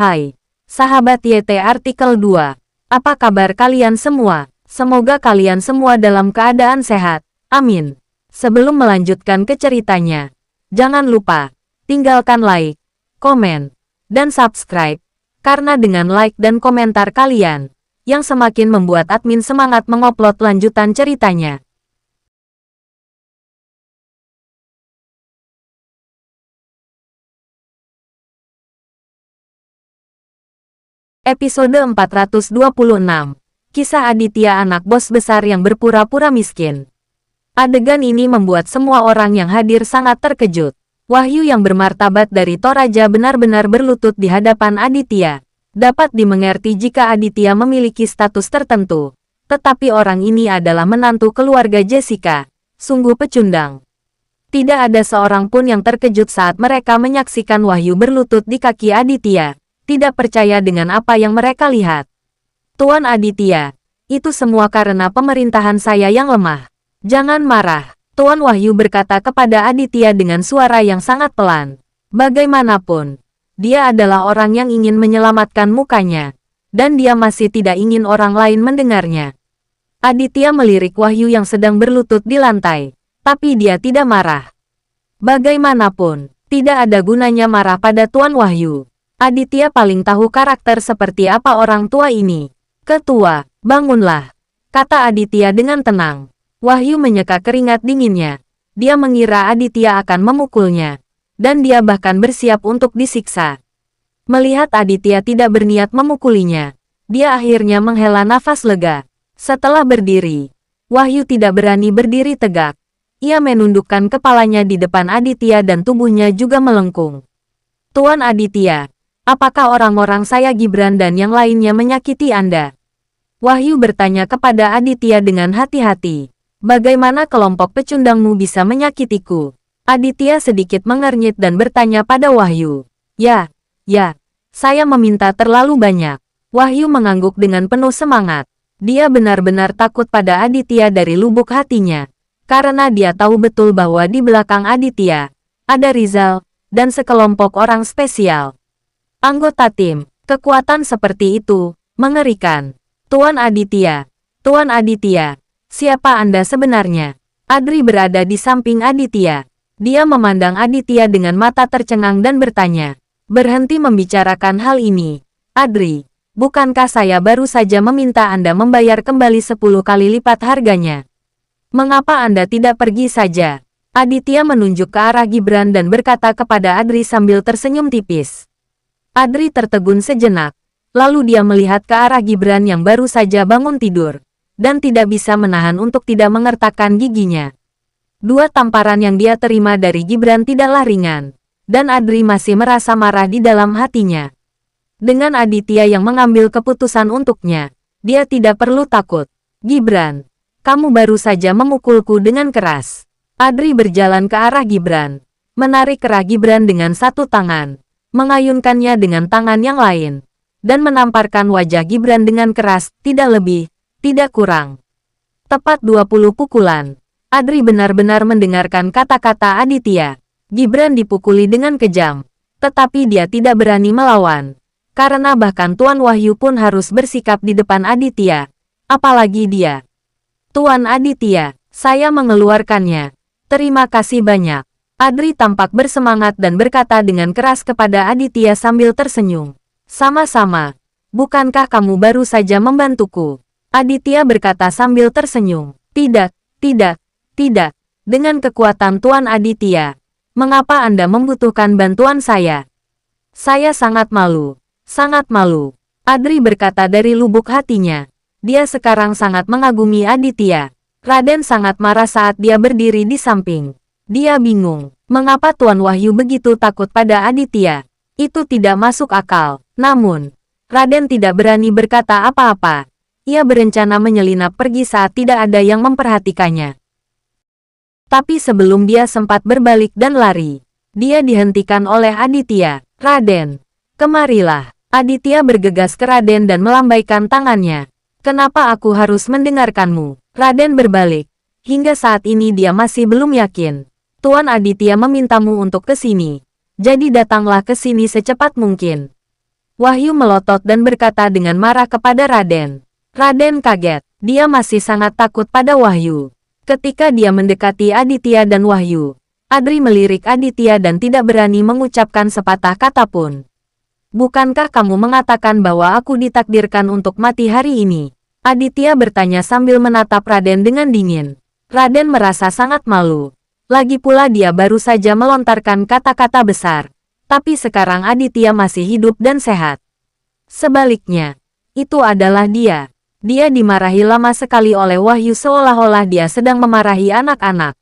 Hai, sahabat YT Artikel 2. Apa kabar kalian semua? Semoga kalian semua dalam keadaan sehat. Amin. Sebelum melanjutkan ke ceritanya, jangan lupa tinggalkan like, komen, dan subscribe. Karena dengan like dan komentar kalian, yang semakin membuat admin semangat mengupload lanjutan ceritanya. Episode 426. Kisah Aditya, anak bos besar yang berpura-pura miskin. Adegan ini membuat semua orang yang hadir sangat terkejut. Wahyu yang bermartabat dari Toraja benar-benar berlutut di hadapan Aditya. Dapat dimengerti jika Aditya memiliki status tertentu. Tetapi orang ini adalah menantu keluarga Jessica. Sungguh pecundang. Tidak ada seorang pun yang terkejut saat mereka menyaksikan Wahyu berlutut di kaki Aditya. Tidak percaya dengan apa yang mereka lihat. Tuan Aditya, itu semua karena pemerintahan saya yang lemah. Jangan marah. Tuan Wahyu berkata kepada Aditya dengan suara yang sangat pelan. Bagaimanapun, dia adalah orang yang ingin menyelamatkan mukanya. Dan dia masih tidak ingin orang lain mendengarnya. Aditya melirik Wahyu yang sedang berlutut di lantai. Tapi dia tidak marah. Bagaimanapun, tidak ada gunanya marah pada Tuan Wahyu. Aditya paling tahu karakter seperti apa orang tua ini. Ketua, bangunlah, kata Aditya dengan tenang. Wahyu menyeka keringat dinginnya. Dia mengira Aditya akan memukulnya. Dan dia bahkan bersiap untuk disiksa. Melihat Aditya tidak berniat memukulinya, dia akhirnya menghela nafas lega. Setelah berdiri, Wahyu tidak berani berdiri tegak. Ia menundukkan kepalanya di depan Aditya dan tubuhnya juga melengkung. Tuan Aditya, apakah orang-orang saya Gibran dan yang lainnya menyakiti Anda? Wahyu bertanya kepada Aditya dengan hati-hati. Bagaimana kelompok pecundangmu bisa menyakitiku? Aditya sedikit mengernyit dan bertanya pada Wahyu. Ya, saya meminta terlalu banyak. Wahyu mengangguk dengan penuh semangat. Dia benar-benar takut pada Aditya dari lubuk hatinya. Karena dia tahu betul bahwa di belakang Aditya, ada Rizal, dan sekelompok orang spesial. Anggota tim, kekuatan seperti itu, mengerikan. Tuan Aditya, siapa Anda sebenarnya? Adri berada di samping Aditya. Dia memandang Aditya dengan mata tercengang dan bertanya. Berhenti membicarakan hal ini. Adri, bukankah saya baru saja meminta Anda membayar kembali 10 kali lipat harganya? Mengapa Anda tidak pergi saja? Aditya menunjuk ke arah Gibran dan berkata kepada Adri sambil tersenyum tipis. Adri tertegun sejenak, lalu dia melihat ke arah Gibran yang baru saja bangun tidur, dan tidak bisa menahan untuk tidak mengertakkan giginya. Dua tamparan yang dia terima dari Gibran tidaklah ringan, dan Adri masih merasa marah di dalam hatinya. Dengan Aditya yang mengambil keputusan untuknya, dia tidak perlu takut. Gibran, kamu baru saja memukulku dengan keras. Adri berjalan ke arah Gibran, menarik kerah Gibran dengan satu tangan, mengayunkannya dengan tangan yang lain, dan menamparkan wajah Gibran dengan keras, tidak lebih, tidak kurang. Tepat 20 pukulan. Adri benar-benar mendengarkan kata-kata Aditya. Gibran dipukuli dengan kejam, tetapi dia tidak berani melawan. Karena bahkan Tuan Wahyu pun harus bersikap di depan Aditya. Apalagi dia. Tuan Aditya, saya mengeluarkannya. Terima kasih banyak. Adri tampak bersemangat dan berkata dengan keras kepada Aditya sambil tersenyum. Sama-sama. Bukankah kamu baru saja membantuku? Aditya berkata sambil tersenyum. Tidak. Dengan kekuatan Tuan Aditya, mengapa Anda membutuhkan bantuan saya? Saya sangat malu. Adri berkata dari lubuk hatinya. Dia sekarang sangat mengagumi Aditya. Raden sangat marah saat dia berdiri di samping. Dia bingung, mengapa Tuan Wahyu begitu takut pada Aditya. Itu tidak masuk akal. Namun, Raden tidak berani berkata apa-apa. Ia berencana menyelinap pergi saat tidak ada yang memperhatikannya. Tapi sebelum dia sempat berbalik dan lari, dia dihentikan oleh Aditya. Raden, kemarilah. Aditya bergegas ke Raden dan melambaikan tangannya. Kenapa aku harus mendengarkanmu? Raden berbalik. Hingga saat ini dia masih belum yakin. Tuan Aditya memintamu untuk ke sini. Jadi datanglah ke sini secepat mungkin. Wahyu melotot dan berkata dengan marah kepada Raden. Raden kaget. Dia masih sangat takut pada Wahyu. Ketika dia mendekati Aditya dan Wahyu, Adri melirik Aditya dan tidak berani mengucapkan sepatah kata pun. Bukankah kamu mengatakan bahwa aku ditakdirkan untuk mati hari ini? Aditya bertanya sambil menatap Raden dengan dingin. Raden merasa sangat malu. Lagi pula dia baru saja melontarkan kata-kata besar. Tapi sekarang Aditya masih hidup dan sehat. Sebaliknya, itu adalah dia. Dia dimarahi lama sekali oleh Wahyu seolah-olah dia sedang memarahi anak-anak.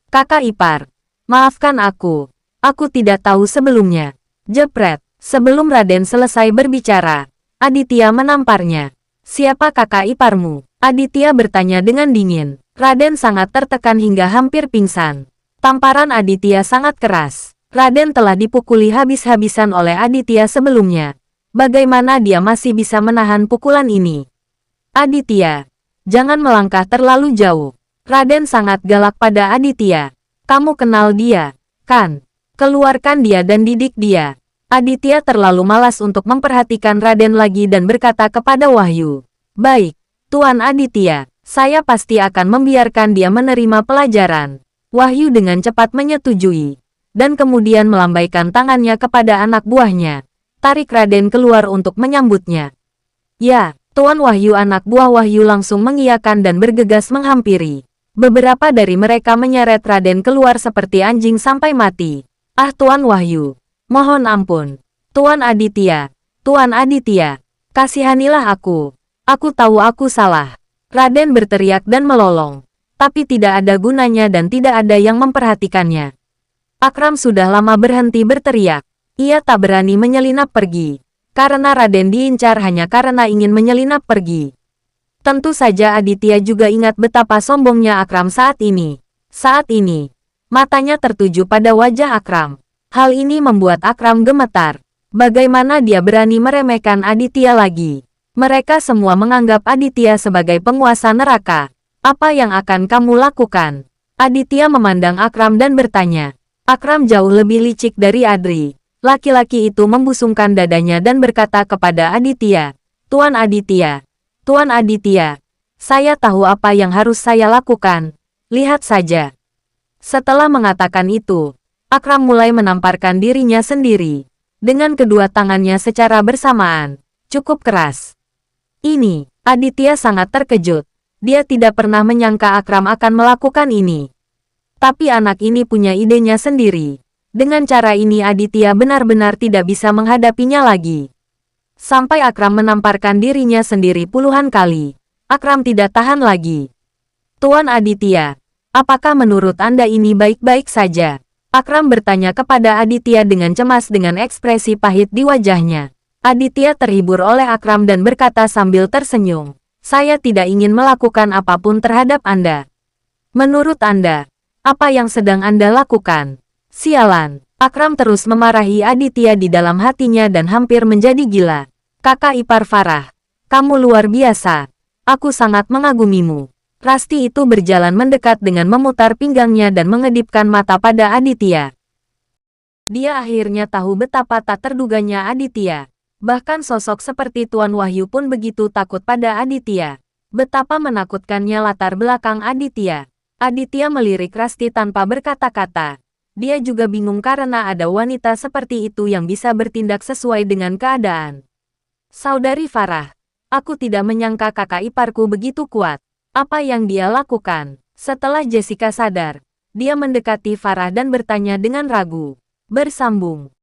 Kakak ipar, maafkan aku. Aku tidak tahu sebelumnya. Jepret. Sebelum Raden selesai berbicara, Aditya menamparnya. Siapa kakak iparmu? Aditya bertanya dengan dingin. Raden sangat tertekan hingga hampir pingsan. Tamparan Aditya sangat keras. Raden telah dipukuli habis-habisan oleh Aditya sebelumnya. Bagaimana dia masih bisa menahan pukulan ini? Aditya, jangan melangkah terlalu jauh. Raden sangat galak pada Aditya. Kamu kenal dia, kan? Keluarkan dia dan didik dia. Aditya terlalu malas untuk memperhatikan Raden lagi dan berkata kepada Wahyu. Baik, Tuan Aditya, saya pasti akan membiarkan dia menerima pelajaran. Wahyu dengan cepat menyetujui. Dan kemudian melambaikan tangannya kepada anak buahnya. Tarik Raden keluar untuk menyambutnya. Ya. Tuan Wahyu anak buah Wahyu langsung mengiyakan dan bergegas menghampiri. Beberapa dari mereka menyeret Raden keluar seperti anjing sampai mati. Ah Tuan Wahyu, mohon ampun. Tuan Aditya, kasihanilah aku. Aku tahu aku salah. Raden berteriak dan melolong. Tapi tidak ada gunanya dan tidak ada yang memperhatikannya. Akram sudah lama berhenti berteriak. Ia tak berani menyelinap pergi. Karena Raden diincar hanya karena ingin menyelinap pergi. Tentu saja Aditya juga ingat betapa sombongnya Akram saat ini. Saat ini, matanya tertuju pada wajah Akram. Hal ini membuat Akram gemetar. Bagaimana dia berani meremehkan Aditya lagi? Mereka semua menganggap Aditya sebagai penguasa neraka. Apa yang akan kamu lakukan? Aditya memandang Akram dan bertanya. Akram jauh lebih licik dari Adri. Laki-laki itu membusungkan dadanya dan berkata kepada Aditya, Tuan Aditya, saya tahu apa yang harus saya lakukan. Lihat saja. Setelah mengatakan itu, Akram mulai menamparkan dirinya sendiri. Dengan kedua tangannya secara bersamaan, cukup keras. Ini, Aditya sangat terkejut. Dia tidak pernah menyangka Akram akan melakukan ini. Tapi anak ini punya idenya sendiri. Dengan cara ini Aditya benar-benar tidak bisa menghadapinya lagi. Sampai Akram menamparkan dirinya sendiri puluhan kali. Akram tidak tahan lagi. Tuan Aditya, apakah menurut Anda ini baik-baik saja? Akram bertanya kepada Aditya dengan cemas dengan ekspresi pahit di wajahnya. Aditya terhibur oleh Akram dan berkata sambil tersenyum. Saya tidak ingin melakukan apapun terhadap Anda. Menurut Anda, apa yang sedang Anda lakukan? Sialan, Akram terus memarahi Aditya di dalam hatinya dan hampir menjadi gila. Kakak ipar Farah, kamu luar biasa. Aku sangat mengagumimu. Rasti itu berjalan mendekat dengan memutar pinggangnya dan mengedipkan mata pada Aditya. Dia akhirnya tahu betapa tak terduganya Aditya. Bahkan sosok seperti Tuan Wahyu pun begitu takut pada Aditya. Betapa menakutkannya latar belakang Aditya. Aditya melirik Rasti tanpa berkata-kata. Dia juga bingung karena ada wanita seperti itu yang bisa bertindak sesuai dengan keadaan. Saudari Farah, aku tidak menyangka kakak iparku begitu kuat. Apa yang dia lakukan? Setelah Jessica sadar, dia mendekati Farah dan bertanya dengan ragu. Bersambung.